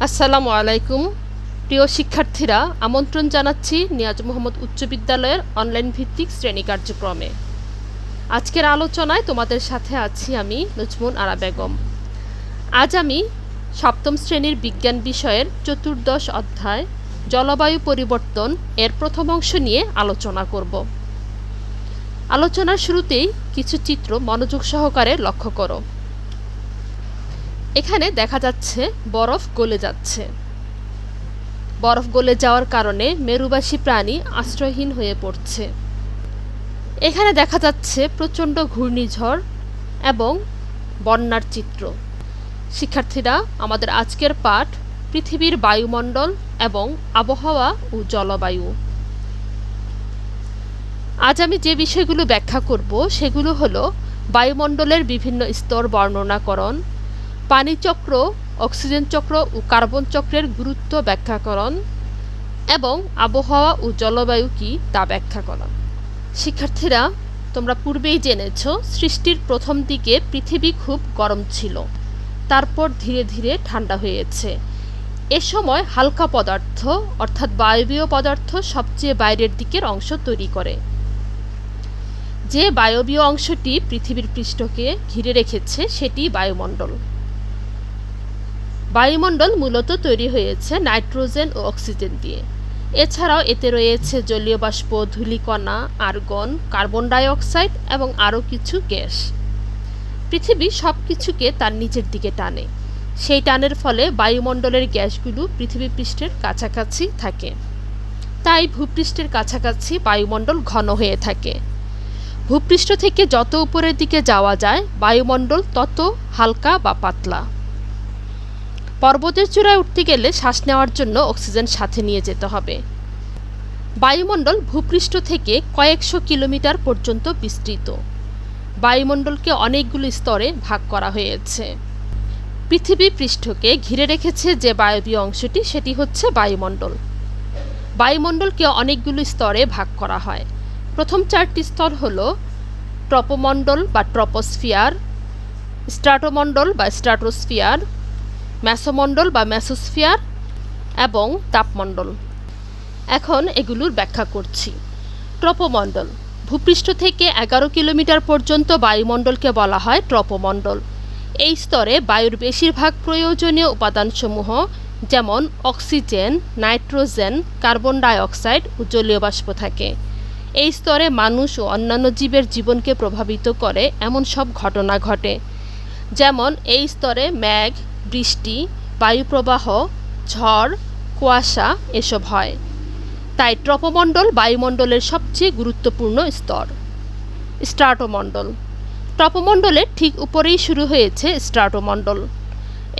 আসসালামু আলাইকুম। প্রিয় শিক্ষার্থীরা, আমন্ত্রণ জানাচ্ছি নিয়াজ মোহাম্মদ উচ্চ বিদ্যালয়ের অনলাইন ভিত্তিক শ্রেণী কার্যক্রমে। আজকের আলোচনায় তোমাদের সাথে আছি আমি নজমুন আরা বেগম। আজ আমি সপ্তম শ্রেণীর বিজ্ঞান বিষয়ের চতুর্দশ অধ্যায় জলবায়ু পরিবর্তন এর প্রথম অংশ নিয়ে আলোচনা করব। আলোচনার শুরুতেই কিছু চিত্র মনোযোগ সহকারে লক্ষ্য করো। এখানে দেখা যাচ্ছে বরফ গলে যাচ্ছে। বরফ গলে যাওয়ার কারণে মেরুবাসী প্রাণী আশ্রয়হীন হয়ে পড়ছে। এখানে দেখা যাচ্ছে প্রচণ্ড ঘূর্ণিঝড় এবং বন্যার চিত্র। শিক্ষার্থীরা, আমাদের আজকের পাঠ পৃথিবীর বায়ুমণ্ডল এবং আবহাওয়া ও জলবায়ু। আজ আমি যে বিষয়গুলো ব্যাখ্যা করব সেগুলো হলো বায়ুমণ্ডলের বিভিন্ন স্তর বর্ণনাকরণ, পানিচক্র, অক্সিজেন চক্র ও কার্বন চক্রের গুরুত্ব ব্যাখ্যাকরণ এবং আবহাওয়া ও জলবায়ু কী তা ব্যাখ্যাকরণ। শিক্ষার্থীরা, তোমরা পূর্বেই জেনেছ সৃষ্টির প্রথম দিকে পৃথিবী খুব গরম ছিল, তারপর ধীরে ধীরে ঠান্ডা হয়েছে। এ সময় হালকা পদার্থ অর্থাৎ বায়বীয় পদার্থ সবচেয়ে বাইরের দিকের অংশ তৈরি করে। যে বায়বীয় অংশটি পৃথিবীর পৃষ্ঠকে ঘিরে রেখেছে সেটি বায়ুমণ্ডল। বায়ুমণ্ডল মূলত তৈরি হয়েছে নাইট্রোজেন ও অক্সিজেন দিয়ে। এছাড়াও এতে রয়েছে জলীয় বাষ্প, ধূলিকণা, আর্গন, কার্বন ডাই অক্সাইড এবং আরও কিছু গ্যাস। পৃথিবী সব কিছুকে তার নিচের দিকে টানে। সেই টানের ফলে বায়ুমণ্ডলের গ্যাসগুলো পৃথিবী পৃষ্ঠের কাছাকাছি থাকে। তাই ভূপৃষ্ঠের কাছাকাছি বায়ুমণ্ডল ঘন হয়ে থাকে। ভূপৃষ্ঠ থেকে যত উপরের দিকে যাওয়া যায় বায়ুমণ্ডল তত হালকা বা পাতলা। পর্বতের চূড়ায় উঠতে গেলে শ্বাস নেওয়ার জন্য অক্সিজেন সাথে নিয়ে যেতে হবে। বায়ুমণ্ডল ভূপৃষ্ঠ থেকে কয়েকশো কিলোমিটার পর্যন্ত বিস্তৃত। বায়ুমণ্ডলকে অনেকগুলো স্তরে ভাগ করা হয়েছে। পৃথিবী পৃষ্ঠকে ঘিরে রেখেছে যে বায়বীয় অংশটি, সেটি হচ্ছে বায়ুমণ্ডল। বায়ুমণ্ডলকে অনেকগুলো স্তরে ভাগ করা হয়। প্রথম চারটি স্তর হল ট্রপোমণ্ডল বা ট্রপোস্ফিয়ার, স্ট্রাটোমণ্ডল বা স্ট্রাটোস্ফিয়ার, মেসোমণ্ডল বা মেসোস্ফিয়ার এবং তাপমণ্ডল। এখন এগুলোর ব্যাখ্যা করছি। ট্রপোমণ্ডল ভূপৃষ্ঠ থেকে 11 কিলোমিটার পর্যন্ত বায়ুমণ্ডলকে বলা হয় ট্রপোমণ্ডল। এই স্তরে বায়ুর বেশিরভাগ প্রয়োজনীয় উপাদানসমূহ যেমন oxygen, nitrogen, carbon die oxide ও জলীয় বাষ্প থাকে। এই স্তরে মানুষ ও অন্যান্য জীবের জীবনকে প্রভাবিত করে এমন সব ঘটনা ঘটে, যেমন এই স্তরে মেঘ, বৃষ্টি, বায়ুপ্রবাহ, ঝড়, কুয়াশা এসব হয়। তাই ট্রপোমণ্ডল বায়ুমণ্ডলের সবচেয়ে গুরুত্বপূর্ণ স্তর। স্ট্রাটোমণ্ডল ট্রপোমণ্ডলের ঠিক উপরেই শুরু হয়েছে স্ট্রাটোমণ্ডল।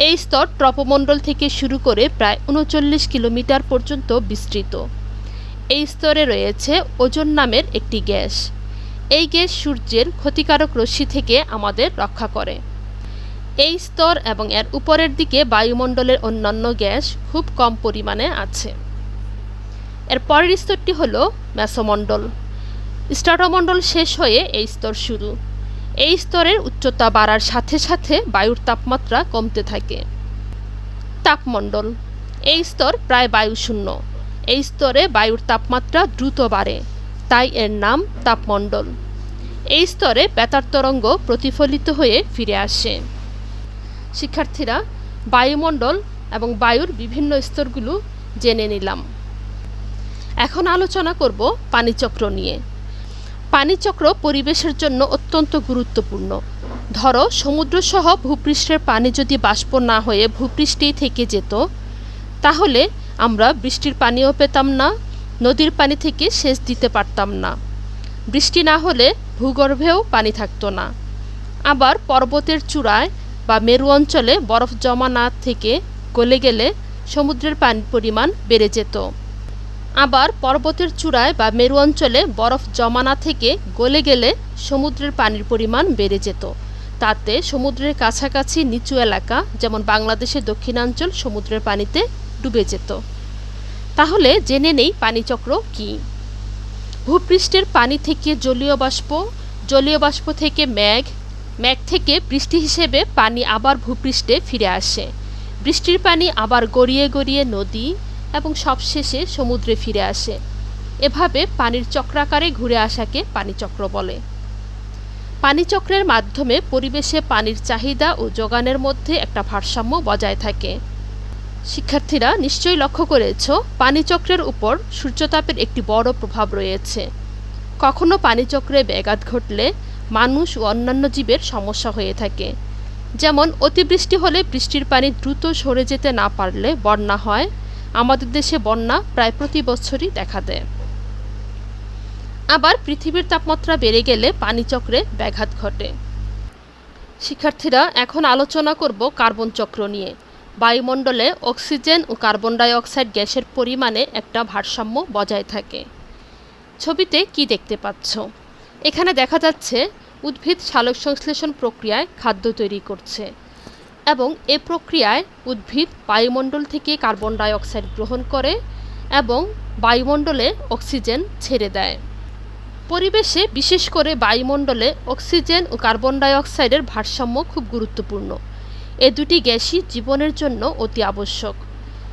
এই স্তর ট্রপোমণ্ডল থেকে শুরু করে প্রায় 39 কিলোমিটার পর্যন্ত বিস্তৃত। এই স্তরে রয়েছে ওজোন নামের একটি গ্যাস। এই গ্যাস সূর্যের ক্ষতিকারক রশ্মি থেকে আমাদের রক্ষা করে। এই স্তর এবং এর উপরের দিকে বায়ুমণ্ডলের অন্যান্য গ্যাস খুব কম পরিমাণে আছে। এর পরের স্তরটি হল মেসোমণ্ডল। স্ট্রাটোমণ্ডল শেষ হয়ে এই স্তর শুরু। এই স্তরের উচ্চতা বাড়ার সাথে সাথে বায়ুর তাপমাত্রা কমতে থাকে। তাপমণ্ডল এই স্তর প্রায় বায়ুশূন্য। এই স্তরে বায়ুর তাপমাত্রা দ্রুত বাড়ে, তাই এর নাম তাপমণ্ডল। এই স্তরে বেতার তরঙ্গ প্রতিফলিত হয়ে ফিরে আসে। শিক্ষার্থীরা, বায়ুমণ্ডল এবং বায়ুর বিভিন্ন স্তরগুলো জেনে নিলাম। এখন আলোচনা করব পানিচক্র নিয়ে। পানিচক্র পরিবেশের জন্য অত্যন্ত গুরুত্বপূর্ণ। ধরো, সমুদ্রসহ ভূপৃষ্ঠের পানি যদি বাষ্প না হয়ে ভূপৃষ্ঠেই থেকে যেত, তাহলে আমরা বৃষ্টির পানিও পেতাম না, নদীর পানি থেকে সেচ দিতে পারতাম না। বৃষ্টি না হলে ভূগর্ভেও পানি থাকতো না। আবার পর্বতের চূড়ায় বা মেরু অঞ্চলে বরফ জমা না থেকে গলে গেলে সমুদ্রের পানির পরিমাণ বেড়ে যেত। আবার পর্বতের চূড়ায় বা মেরু অঞ্চলে বরফ জমা না থেকে গলে গেলে সমুদ্রের পানির পরিমাণ বেড়ে যেত। তাতে সমুদ্রের কাছাকাছি নিচু এলাকা যেমন বাংলাদেশের দক্ষিণাঞ্চল সমুদ্রের পানিতে ডুবে যেত। তাহলে জেনে নেই পানিচক্র কী। ভূপৃষ্ঠের পানি থেকে জলীয় বাষ্প, জলীয় বাষ্প থেকে মেঘ, মেঘ থেকে বৃষ্টি হিসেবে পানি আবার ভূপৃষ্ঠে ফিরে আসে। বৃষ্টির পানি আবার গড়িয়ে গড়িয়ে নদী এবং সবশেষে সমুদ্রে ফিরে আসে। এভাবে পানির চক্রাকারে ঘুরে আসাকে পানিচক্র বলে। পানিচক্রের মাধ্যমে পরিবেশে পানির চাহিদা ও যোগানের মধ্যে একটা ভারসাম্য বজায় থাকে। শিক্ষার্থীরা নিশ্চয়ই লক্ষ্য করেছ, পানিচক্রের উপর সূর্যতাপের একটি বড় প্রভাব রয়েছে। কখনো পানিচক্রে ব্যাঘাত ঘটলে মানুষ ও অন্যান্য জীবের সমস্যা হয়ে থাকে। যেমন অতিবৃষ্টি হলে বৃষ্টির পানি দ্রুত সরে যেতে না পারলে বন্যা হয়। আমাদের দেশে বন্যা প্রায় প্রতি বছরই দেখা দেয়। আবার পৃথিবীর তাপমাত্রা বেড়ে গেলে পানিচক্রে ব্যাঘাত ঘটে। শিক্ষার্থীরা এখন আলোচনা করব কার্বন চক্র নিয়ে। বায়ুমণ্ডলে অক্সিজেন ও কার্বন ডাই অক্সাইড গ্যাসের পরিমাণে একটা ভারসাম্য বজায় থাকে। ছবিতে কি দেখতে পাচ্ছ? এখানে দেখা যাচ্ছে উদ্ভিদ সালোকসংশ্লেষণ প্রক্রিয়ায় খাদ্য তৈরি করছে এবং এ প্রক্রিয়ায় উদ্ভিদ বায়ুমণ্ডল থেকে কার্বন ডাই অক্সাইড গ্রহণ করে এবং বায়ুমণ্ডলে অক্সিজেন ছেড়ে দেয়। পরিবেশে বিশেষ করে বায়ুমণ্ডলে অক্সিজেন ও কার্বন ডাই অক্সাইডের ভারসাম্য খুব গুরুত্বপূর্ণ। এ দুটি গ্যাসই জীবনের জন্য অতি আবশ্যক।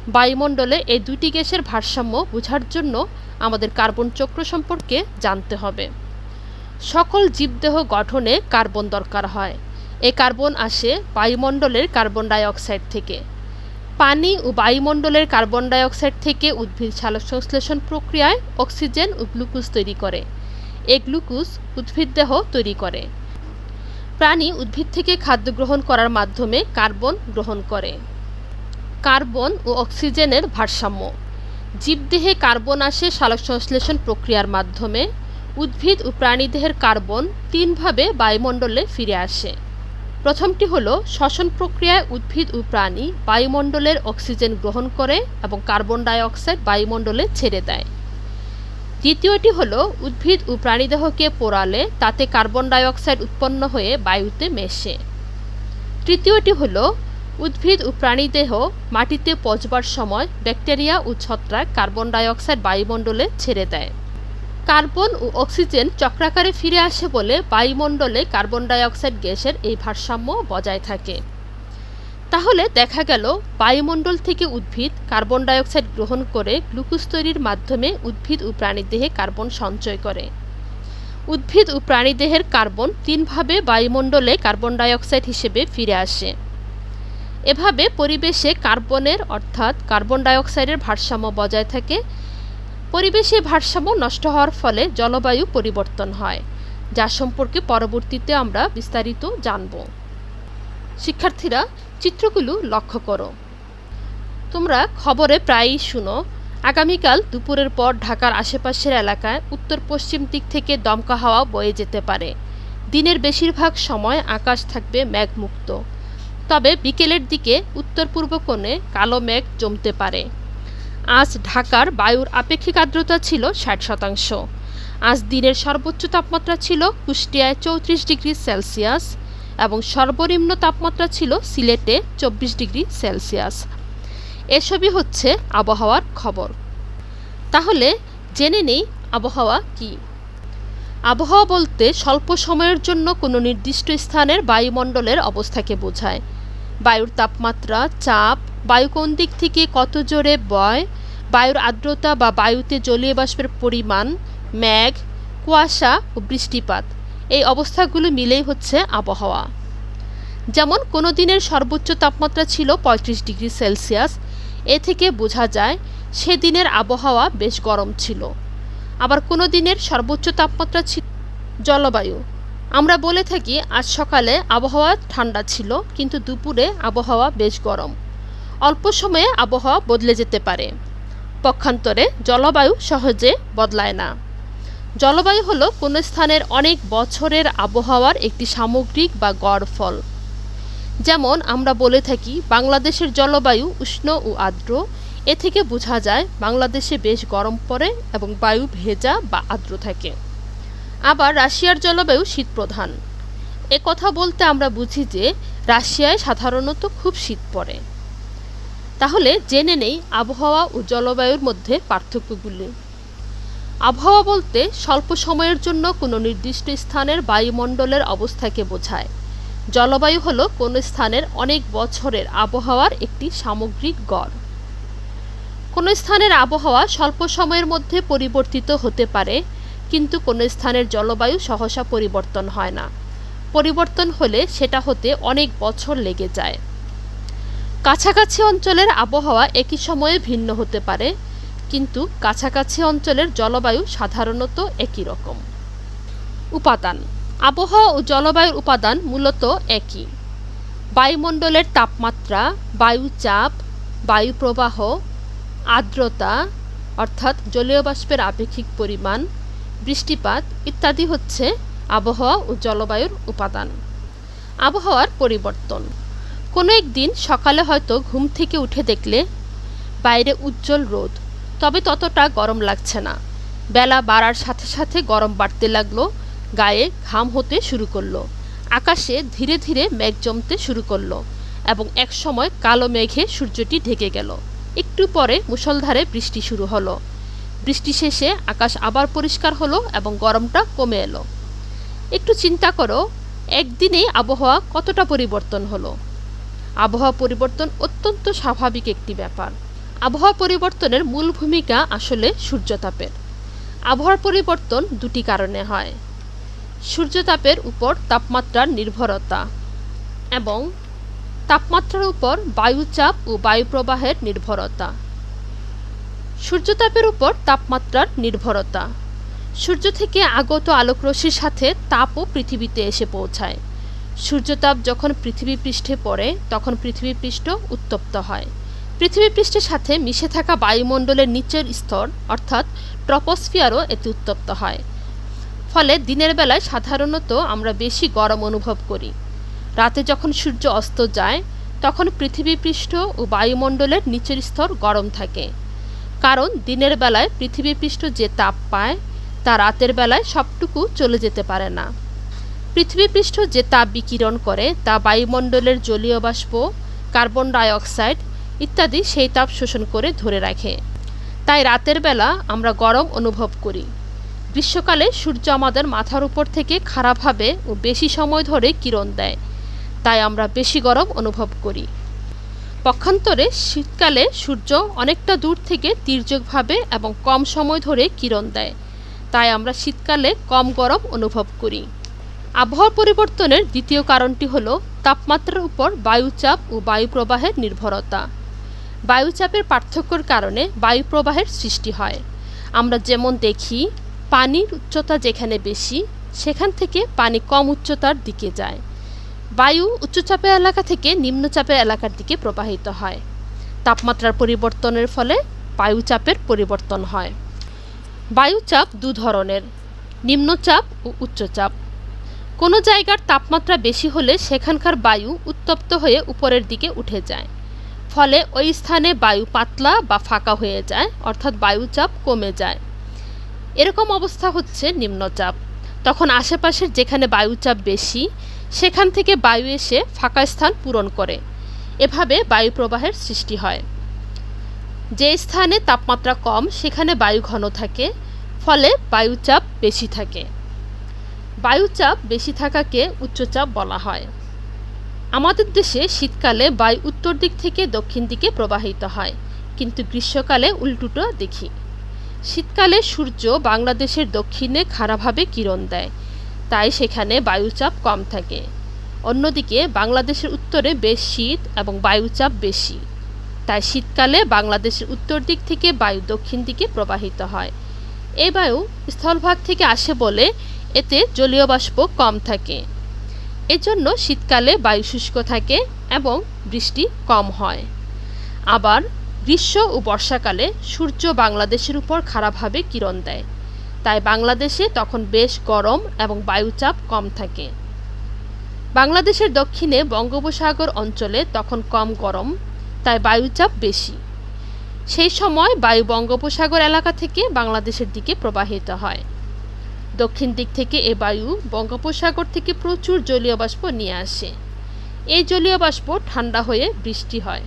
বায়ুমণ্ডলে এই দুটি গ্যাসের ভারসাম্য বোঝার জন্য আমাদের কার্বন চক্র সম্পর্কে জানতে হবে। সকল জীবদেহ গঠনে কার্বন দরকার হয়। এই কার্বন আসে বায়ুমণ্ডলের কার্বন ডাই অক্সাইড থেকে। পানি ও বায়ুমণ্ডলের কার্বন ডাই অক্সাইড থেকে উদ্ভিদ সালোকসংশ্লেষণ প্রক্রিয়ায় অক্সিজেন ও গ্লুকোজ তৈরি করে। এই গ্লুকোজ উদ্ভিদদেহ তৈরি করে। প্রাণী উদ্ভিদ থেকে খাদ্য গ্রহণ করার মাধ্যমে কার্বন গ্রহণ করে। কার্বন ও অক্সিজেনের ভারসাম্য। জীবদেহে কার্বন আসে সালোকসংশ্লেষণ প্রক্রিয়ার মাধ্যমে। উদ্ভিদ ও প্রাণীদেহের কার্বন তিনভাবে বায়ুমণ্ডলে ফিরে আসে। প্রথমটি হলো শ্বসন প্রক্রিয়ায় উদ্ভিদ ও প্রাণী বায়ুমণ্ডলের অক্সিজেন গ্রহণ করে এবং কার্বন ডাই অক্সাইড বায়ুমণ্ডলে ছেড়ে দেয়। দ্বিতীয়টি হলো উদ্ভিদ ও প্রাণীদেহকে পোড়ালে তাতে কার্বন ডাই অক্সাইড উৎপন্ন হয়ে বায়ুতে মেশে। তৃতীয়টি হলো উদ্ভিদ ও প্রাণীদেহ মাটিতে পচবার সময় ব্যাকটেরিয়া ও ছত্রাক কার্বন ডাই অক্সাইড বায়ুমণ্ডলে ছেড়ে দেয়। কার্বন ও অক্সিজেন চক্রাকারে ফিরে আসে বলে বায়ুমণ্ডলে কার্বন ডাই অক্সাইড গ্যাসের এই ভারসাম্য বজায় থাকে। তাহলে দেখা গেল বায়ুমণ্ডল থেকে উদ্ভিদ কার্বন ডাই অক্সাইড গ্রহণ করে গ্লুকোজ তৈরির মাধ্যমে উদ্ভিদ ও প্রাণীদেহে কার্বন সঞ্চয় করে। উদ্ভিদ ও প্রাণীদেহের কার্বন তিনভাবে বায়ুমণ্ডলে কার্বন ডাই অক্সাইড হিসেবে ফিরে আসে। এভাবে পরিবেশে কার্বনের অর্থাৎ কার্বন ডাই অক্সাইডের ভারসাম্য বজায় থাকে। পরিবেশে ভারসাম্য নষ্ট হওয়ার ফলে জলবায়ু পরিবর্তন হয়, যা সম্পর্কে পরবর্তীতে আমরা বিস্তারিত জানব। শিক্ষার্থীরা চিত্রগুলো লক্ষ্য করো। তোমরা খবরে প্রায়ই শুনো আগামীকাল দুপুরের পর ঢাকার আশেপাশের এলাকায় উত্তর পশ্চিম দিক থেকে দমকা হাওয়া বয়ে যেতে পারে। দিনের বেশিরভাগ সময় আকাশ থাকবে মেঘমুক্ত, তবে বিকেলের দিকে উত্তর পূর্ব কোণে কালো মেঘ জমতে পারে। আজ ঢাকার বায়ুর আপেক্ষিক আর্দ্রতা ছিল 60%। আজ দিনের সর্বোচ্চ তাপমাত্রা ছিল কুষ্টিয়ায় 34 ডিগ্রি সেলসিয়াস এবং সর্বনিম্ন তাপমাত্রা ছিল সিলেটে 24 ডিগ্রি সেলসিয়াস। এসবই হচ্ছে আবহাওয়ার খবর। তাহলে জেনে নেই আবহাওয়া কি। আবহাওয়া বলতে স্বল্প সময়ের জন্য কোনো নির্দিষ্ট স্থানের বায়ুমণ্ডলের অবস্থাকে বোঝায়। বায়ুর তাপমাত্রা, চাপ, বায়ু কোন দিক থেকে কত জোরে বয়, বায়ুর আর্দ্রতা বা বায়ুতে জলীয় বাষ্পের পরিমাণ, মেঘ, কুয়াশা ও বৃষ্টিপাত, এই অবস্থাগুলো মিলেই হচ্ছে আবহাওয়া। যেমন কোনো দিনের সর্বোচ্চ তাপমাত্রা ছিল 35 ডিগ্রি সেলসিয়াস, এ থেকে বোঝা যায় সেদিনের আবহাওয়া বেশ গরম ছিল। আবার কোনো দিনের সর্বোচ্চ তাপমাত্রা ছিল। জলবায়ু। আমরা বলে থাকি আজ সকালে আবহাওয়া ঠান্ডা ছিল, কিন্তু দুপুরে আবহাওয়া বেশ গরম। অল্প সময়ে আবহাওয়া বদলে যেতে পারে। পক্ষান্তরে জলবায়ু সহজে বদলায় না। জলবায়ু হলো কোনো স্থানের অনেক বছরের আবহাওয়ার একটি সামগ্রিক বা গড় ফল। যেমন আমরা বলে থাকি বাংলাদেশের জলবায়ু উষ্ণ ও আর্দ্র, এ থেকে বোঝা যায় বাংলাদেশে বেশ গরম পড়ে এবং বায়ু ভেজা বা আর্দ্র থাকে। আবার রাশিয়ার জলবায়ু শীতপ্রধান। এ কথা বলতে আমরা বুঝি যে রাশিয়ায় সাধারণত খুব শীত পড়ে। তাহলে জেনে নেই আবহাওয়া ও জলবায়ুর মধ্যে পার্থক্যগুলি। আবহাওয়া বলতে স্বল্প সময়ের জন্য কোনো নির্দিষ্ট স্থানের বায়ুমণ্ডলের অবস্থাকে বোঝায়। জলবায়ু হলো কোনো স্থানের অনেক বছরের আবহাওয়ার একটি সামগ্রিক গড়। কোনো স্থানের আবহাওয়া স্বল্প সময়ের মধ্যে পরিবর্তিত হতে পারে, কিন্তু কোনো স্থানের জলবায়ু সহসা পরিবর্তন হয় না। পরিবর্তন হলে সেটা হতে অনেক বছর লেগে যায়। কাছাকাছি অঞ্চলের আবহাওয়া একই সময়ে ভিন্ন হতে পারে, কিন্তু কাছাকাছি অঞ্চলের জলবায়ু সাধারণত একই রকম। উপাদান। আবহাওয়া ও জলবায়ুর উপাদান মূলত একই। বায়ুমণ্ডলের তাপমাত্রা, বায়ুচাপ, বায়ুপ্রবাহ, আর্দ্রতা অর্থাৎ জলীয় বাষ্পের আপেক্ষিক পরিমাণ, বৃষ্টিপাত ইত্যাদি হচ্ছে আবহাওয়া ও জলবায়ুর উপাদান। আবহাওয়ার পরিবর্তন। কোনো একদিন সকালে হয়তো ঘুম থেকে উঠে দেখলে বাইরে উজ্জ্বল রোদ, তবে ততটা গরম লাগছে না। বেলা বাড়ার সাথে সাথে গরম বাড়তে লাগলো, গায়ে ঘাম হতে শুরু করলো, আকাশে ধীরে ধীরে মেঘ জমতে শুরু করলো এবং একসময় কালো মেঘে সূর্যটি ঢেকে গেল। একটু পরে মুষলধারে বৃষ্টি শুরু হলো। বৃষ্টি শেষে আকাশ আবার পরিষ্কার হলো এবং গরমটা কমে এলো। একটু চিন্তা করো, একদিনেই আবহাওয়া কতটা পরিবর্তন হলো। আবহাওয়া পরিবর্তন অত্যন্ত স্বাভাবিক একটি ব্যাপার। আবহাওয়া পরিবর্তনের মূল ভূমিকা আসলে সূর্যতাপের। আবহাওয়ার পরিবর্তন দুটি কারণে হয়: সূর্যতাপের উপর তাপমাত্রার নির্ভরতা এবং তাপমাত্রার উপর বায়ুচাপ ও বায়ুপ্রবাহের নির্ভরতা। সূর্যতাপের উপর তাপমাত্রার নির্ভরতা। সূর্য থেকে আগত আলোকরশ্মির সাথে তাপও পৃথিবীতে এসে পৌঁছায়। সূর্যতাপ যখন পৃথিবী পৃষ্ঠে পড়ে তখন পৃথিবী পৃষ্ঠ উত্তপ্ত হয়। পৃথিবী পৃষ্ঠের সাথে মিশে থাকা বায়ুমণ্ডলের নিচের স্তর অর্থাৎ ট্রপোস্ফিয়ারও এতে উত্তপ্ত হয়। ফলে দিনের বেলায় সাধারণত আমরা বেশি গরম অনুভব করি। রাতে যখন সূর্য অস্ত যায় তখন পৃথিবী পৃষ্ঠ ও বায়ুমণ্ডলের নিচের স্তর গরম থাকে, কারণ দিনের বেলায় পৃথিবী পৃষ্ঠ যে তাপ পায় তা রাতের বেলায় সবটুকু চলে যেতে পারে না। পৃথিবী পৃষ্ঠ যে তাপ বিকিরণ করে তা বায়ুমণ্ডলের জলীয় বাষ্প, কার্বন ডাই অক্সাইড ইত্যাদি সেই তাপ শোষণ করে ধরে রাখে। তাই রাতের বেলা আমরা গরম অনুভব করি। গ্রীষ্মকালে সূর্য আমাদের মাথার উপর থেকে খাড়াভাবে ও বেশি সময় ধরে কিরণ দেয়, তাই আমরা বেশি গরম অনুভব করি। পক্ষান্তরে শীতকালে সূর্য অনেকটা দূর থেকে তির্যকভাবে এবং কম সময় ধরে কিরণ দেয়, তাই আমরা শীতকালে কম গরম অনুভব করি। আবহাওয়া পরিবর্তনের দ্বিতীয় কারণটি হলো তাপমাত্রার উপর বায়ুচাপ ও বায়ুপ্রবাহের নির্ভরতা। বায়ুচাপের পার্থক্যের কারণে বায়ুপ্রবাহের সৃষ্টি হয়। আমরা যেমন দেখি, পানির উচ্চতা যেখানে বেশি সেখান থেকে পানি কম উচ্চতার দিকে যায়। বায়ু উচ্চচাপের এলাকা থেকে নিম্নচাপের এলাকার দিকে প্রবাহিত হয়। তাপমাত্রার পরিবর্তনের ফলে বায়ুচাপের পরিবর্তন হয়। বায়ুচাপ দু ধরনের: নিম্নচাপ ও উচ্চচাপ। কোনো জায়গার তাপমাত্রা বেশি হলে সেখানকার বায়ু উত্তপ্ত হয়ে উপরের দিকে উঠে যায়, ফলে ওই স্থানে বায়ু পাতলা বা ফাঁকা হয়ে যায়, অর্থাৎ বায়ুচাপ কমে যায়। এরকম অবস্থা হচ্ছে নিম্নচাপ। তখন আশেপাশের যেখানে বায়ুচাপ বেশি সেখান থেকে বায়ু এসে ফাঁকা স্থান পূরণ করে। এভাবে বায়ুপ্রবাহের সৃষ্টি হয়। যে স্থানে তাপমাত্রা কম সেখানে বায়ু ঘন থাকে, ফলে বায়ুচাপ বেশি থাকে। বায়ুচাপ বেশি থাকাকে উচ্চচাপ বলা হয়। আমাদের দেশে শীতকালে বায়ু উত্তর দিক থেকে দক্ষিণ দিকে প্রবাহিত হয়, কিন্তু গ্রীষ্মকালে উল্টোটা দেখি। শীতকালে সূর্য বাংলাদেশের দক্ষিণে খাড়াভাবে কিরণ দেয়, তাই সেখানে বায়ুচাপ কম থাকে। অন্যদিকে বাংলাদেশের উত্তরে বেশ শীত এবং বায়ুচাপ বেশি, তাই শীতকালে বাংলাদেশের উত্তর দিক থেকে বায়ু দক্ষিণ দিকে প্রবাহিত হয়। এই বায়ু স্থলভাগ থেকে আসে বলে এতে জলীয় বাষ্প কম থাকে। এজন্য শীতকালে বায়ু শুষ্ক থাকে এবং বৃষ্টি কম হয়। আবার গ্রীষ্ম ও বর্ষাকালে সূর্য বাংলাদেশের উপর খাড়াভাবে কিরণ দেয়, তাই বাংলাদেশে তখন বেশ গরম এবং বায়ুচাপ কম থাকে। বাংলাদেশের দক্ষিণে বঙ্গোপসাগর অঞ্চলে তখন কম গরম, তাই বায়ুচাপ বেশি। সেই সময় বায়ু বঙ্গোপসাগর এলাকা থেকে বাংলাদেশের দিকে প্রবাহিত হয়। দক্ষিণ দিক থেকে এ বায়ু বঙ্গোপসাগর থেকে প্রচুর জলীয় বাষ্প নিয়ে আসে। এই জলীয় বাষ্প ঠান্ডা হয়ে বৃষ্টি হয়।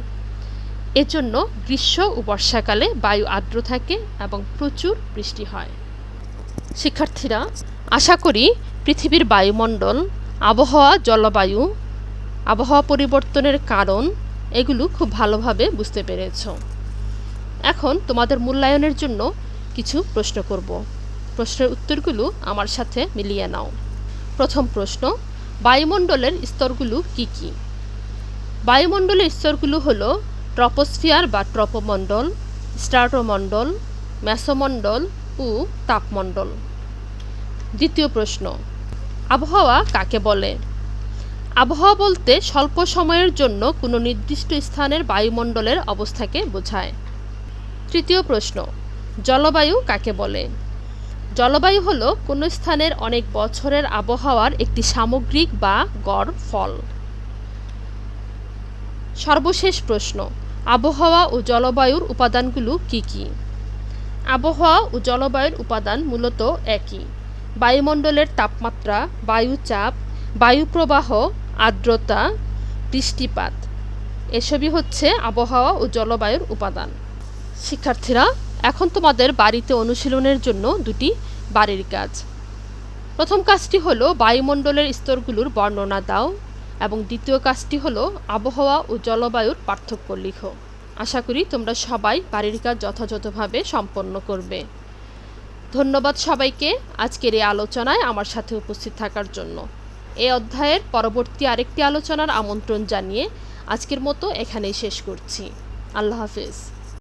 এজন্য গ্রীষ্ম ও বর্ষাকালে বায়ু আর্দ্র থাকে এবং প্রচুর বৃষ্টি হয়। শিক্ষার্থীরা, আশা করি পৃথিবীর বায়ুমণ্ডল, আবহাওয়া, জলবায়ু আবহাওয়া পরিবর্তনের কারণ এগুলো খুব ভালোভাবে বুঝতে পেরেছো। এখন তোমাদের মূল্যায়নের জন্য কিছু প্রশ্ন করব। প্রশ্নের উত্তরগুলো আমার সাথে মিলিয়ে নাও। প্রথম প্রশ্ন, বায়ুমণ্ডলের স্তরগুলো কি কি? বায়ুমণ্ডলের স্তরগুলো হলো ট্রপোস্ফিয়ার বা ট্রপোমণ্ডল, স্ট্রাটোমণ্ডল, মেসোমণ্ডল ও তাপমণ্ডল। দ্বিতীয় প্রশ্ন, আবহাওয়া কাকে বলে? আবহাওয়া বলতে স্বল্প সময়ের জন্য কোনো নির্দিষ্ট স্থানের বায়ুমণ্ডলের অবস্থাকে বোঝায়। তৃতীয় প্রশ্ন, জলবায়ু কাকে বলে? জলবায়ু হলো কোনো স্থানের অনেক বছরের আবহাওয়ার একটি সামগ্রিক বা গড় ফল। সর্বশেষ প্রশ্ন, আবহাওয়া ও জলবায়ুর উপাদানগুলো কি কি? আবহাওয়া ও জলবায়ুর উপাদান মূলত একই। বায়ুমণ্ডলের তাপমাত্রা, বায়ুচাপ, বায়ুপ্রবাহ, আর্দ্রতা, বৃষ্টিপাত এসবই হচ্ছে আবহাওয়া ও জলবায়ুর উপাদান। শিক্ষার্থীরা, এখন তোমাদের বাড়িতে অনুশীলনের জন্য দুটি বাড়ির কাজ। প্রথম কাজটি হলো বায়ুমণ্ডলের স্তরগুলোর বর্ণনা দাও এবং দ্বিতীয় কাজটি হলো আবহাওয়া ও জলবায়ুর পার্থক্য লিখো। আশা করি তোমরা সবাই বাড়ির কাজ যথাযথভাবে সম্পন্ন করবে। ধন্যবাদ সবাইকে আজকের এই আলোচনায় আমার সাথে উপস্থিত থাকার জন্য। এই অধ্যায়ের পরবর্তী আরেকটি আলোচনার আমন্ত্রণ জানিয়ে আজকের মতো এখানেই শেষ করছি। আল্লাহ হাফেজ।